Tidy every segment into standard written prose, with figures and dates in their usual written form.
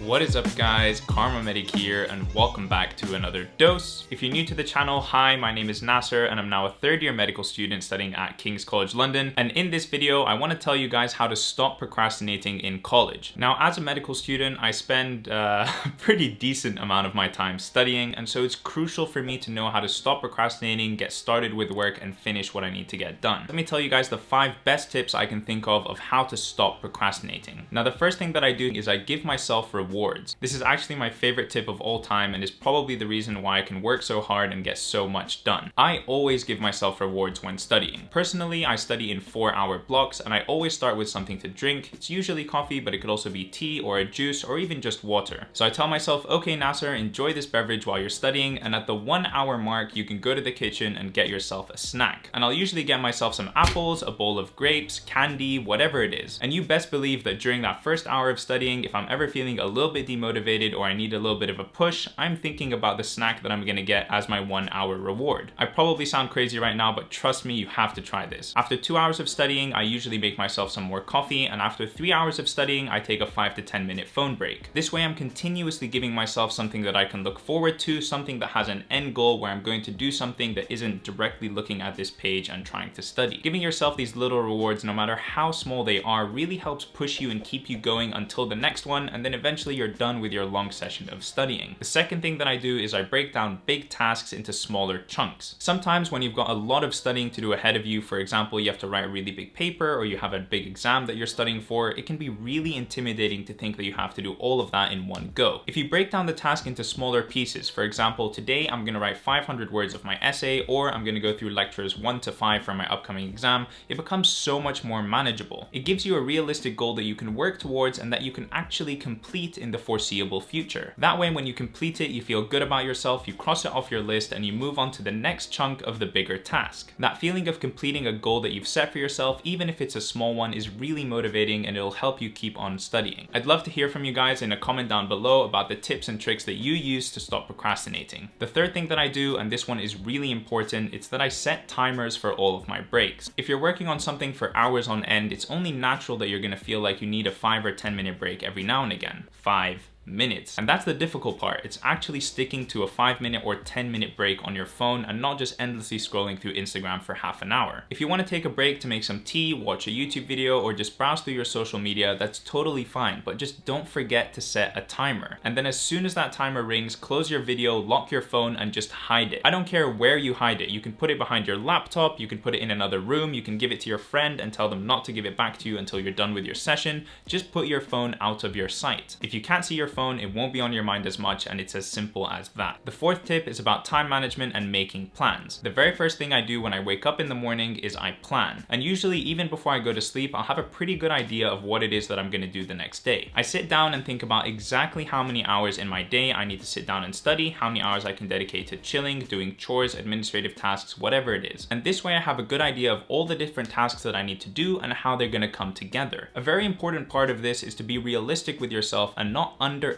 What is up guys, KharmaMedic here and welcome back to another dose. If you're new to the channel, hi, my name is Nasser and I'm now a third year medical student studying at King's College London, and in this video I want to tell you guys how to stop procrastinating in college. Now as a medical student I spend a pretty decent amount of my time studying, and so it's crucial for me to know how to stop procrastinating, get started with work and finish what I need to get done. Let me tell you guys the 5 best tips I can think of how to stop procrastinating. Now the first thing that I do is I give myself rewards. This is actually my favorite tip of all time and is probably the reason why I can work so hard and get so much done. I always give myself rewards when studying. Personally, I study in 4-hour blocks and I always start with something to drink. It's usually coffee, but it could also be tea or a juice or even just water. So I tell myself, okay Nasser, enjoy this beverage while you're studying, and at the 1 hour mark you can go to the kitchen and get yourself a snack. And I'll usually get myself some apples, a bowl of grapes, candy, whatever it is. And you best believe that during that first hour of studying, if I'm ever feeling a little bit demotivated or I need a little bit of a push, I'm thinking about the snack that I'm gonna get as my 1 hour reward. I probably sound crazy right now, but trust me, you have to try this. After 2 hours of studying, I usually make myself some more coffee, and after 3 hours of studying, I take a 5 to 10 minute phone break. This way I'm continuously giving myself something that I can look forward to, something that has an end goal where I'm going to do something that isn't directly looking at this page and trying to study. Giving yourself these little rewards, no matter how small they are, really helps push you and keep you going until the next one, and then eventually you're done with your long session of studying. The second thing that I do is I break down big tasks into smaller chunks. Sometimes when you've got a lot of studying to do ahead of you, for example, you have to write a really big paper or you have a big exam that you're studying for, it can be really intimidating to think that you have to do all of that in one go. If you break down the task into smaller pieces, for example, today I'm going to write 500 words of my essay, or I'm going to go through lectures 1 to 5 for my upcoming exam, it becomes so much more manageable. It gives you a realistic goal that you can work towards and that you can actually complete in the foreseeable future. That way, when you complete it, you feel good about yourself, you cross it off your list, and you move on to the next chunk of the bigger task. That feeling of completing a goal that you've set for yourself, even if it's a small one, is really motivating and it'll help you keep on studying. I'd love to hear from you guys in a comment down below about the tips and tricks that you use to stop procrastinating. The third thing that I do, and this one is really important, it's that I set timers for all of my breaks. If you're working on something for hours on end, it's only natural that you're gonna feel like you need a 5 or 10 minute break every now and again. 5 minutes. And that's the difficult part. It's actually sticking to a 5 minute or 10 minute break on your phone and not just endlessly scrolling through Instagram for half an hour. If you want to take a break to make some tea, watch a YouTube video, or just browse through your social media, that's totally fine, but just don't forget to set a timer. And then as soon as that timer rings, close your video, lock your phone, and just hide it. I don't care where you hide it. You can put it behind your laptop, you can put it in another room, you can give it to your friend and tell them not to give it back to you until you're done with your session. Just put your phone out of your sight. If you can't see your phone, it won't be on your mind as much, and it's as simple as that. The fourth tip is about time management and making plans. The very first thing I do when I wake up in the morning is I plan. And usually even before I go to sleep, I'll have a pretty good idea of what it is that I'm going to do the next day. I sit down and think about exactly how many hours in my day I need to sit down and study, how many hours I can dedicate to chilling, doing chores, administrative tasks, whatever it is. And this way I have a good idea of all the different tasks that I need to do and how they're going to come together. A very important part of this is to be realistic with yourself and not underestimate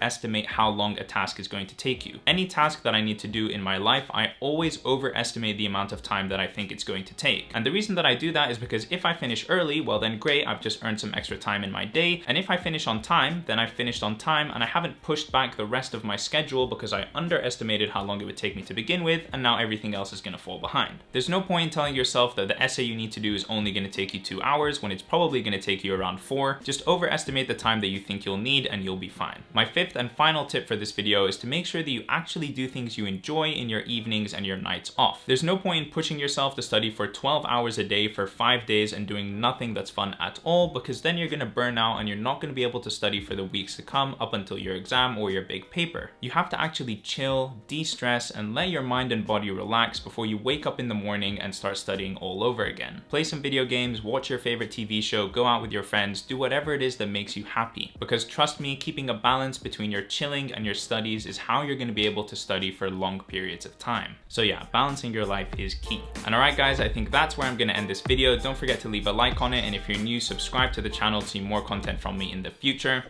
how long a task is going to take you. Any task that I need to do in my life, I always overestimate the amount of time that I think it's going to take. And the reason that I do that is because if I finish early, well then great, I've just earned some extra time in my day. And if I finish on time, then I've finished on time and I haven't pushed back the rest of my schedule because I underestimated how long it would take me to begin with, and now everything else is going to fall behind. There's no point in telling yourself that the essay you need to do is only going to take you 2 hours when it's probably going to take you around 4. Just overestimate the time that you think you'll need and you'll be fine. My fifth and final tip for this video is to make sure that you actually do things you enjoy in your evenings and your nights off. There's no point in pushing yourself to study for 12 hours a day for 5 days and doing nothing that's fun at all, because then you're going to burn out and you're not going to be able to study for the weeks to come up until your exam or your big paper. You have to actually chill, de-stress, and let your mind and body relax before you wake up in the morning and start studying all over again. Play some video games, watch your favorite TV show, go out with your friends, do whatever it is that makes you happy. Because trust me, keeping a balance between your chilling and your studies is how you're going to be able to study for long periods of time. So yeah, balancing your life is key. And alright guys, I think that's where I'm going to end this video. Don't forget to leave a like on it, and if you're new, subscribe to the channel to see more content from me in the future.